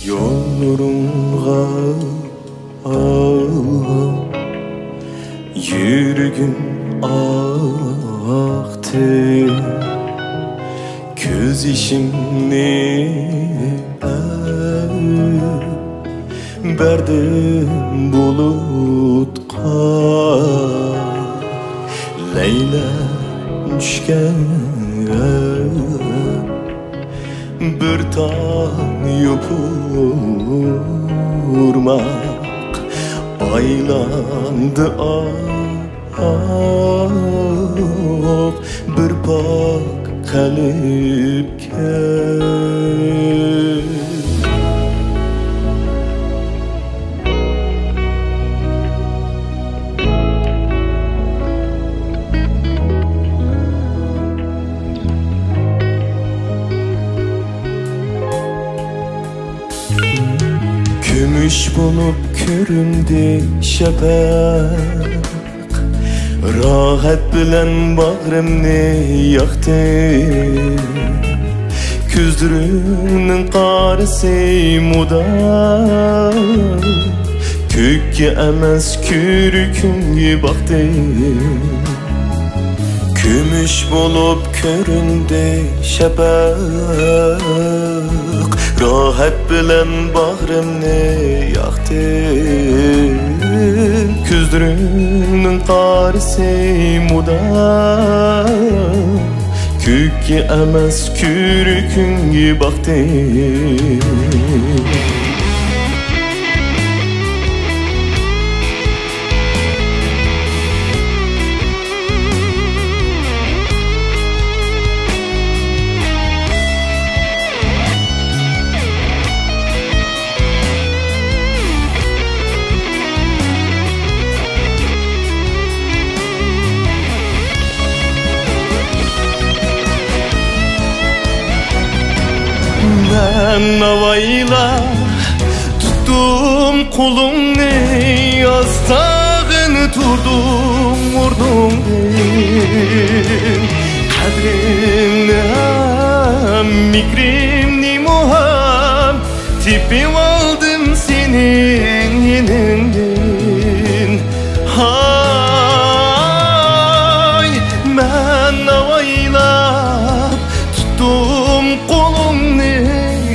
Yollarımga yürgün aktı, göz işimni berdim bulutqa, Leyla düşken bir tan yupurmak, aylandı bir pak kalipke. Gümüş bulup köründü şafak, rahat bilen bağrımni yaktı, küzdürünün qarısı muda, kökke emas kürkünge baktı. Gümüş bulup köründü şafak, rahat bilen bağrımni yaktı, küzdürünün qarısı muda, kökke emas kürkünge baktı. Ben avayla tuttum kulumni, yastağını turdum vurdum din. Kadrimni ham mikrimni muham, tipim aldım senin yeninden. Hay ben avayla tuttum kulumni,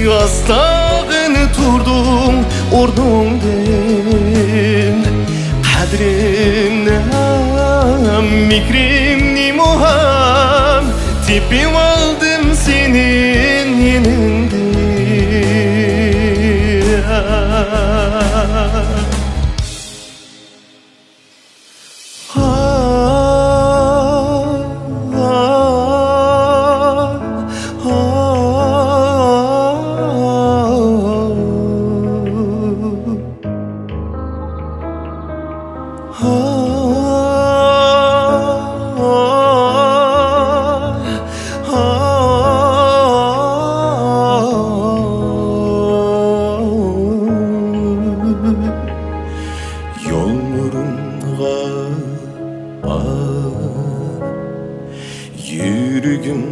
yastağını turdum ordumden. Kadrimni ham mikrimni muham, tipim aldım senin yeninden. Yollarımga yürgün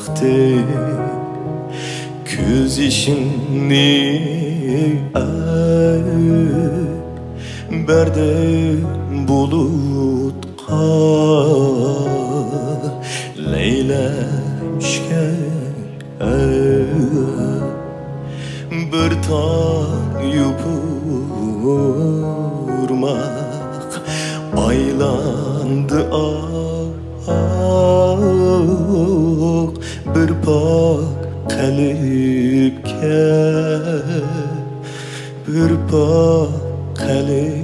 aktı, göz işimni berdim bulutqa, Leyla düşken bir tan yupurmak, aylandı bir pak kalipke, bir pak kalipke.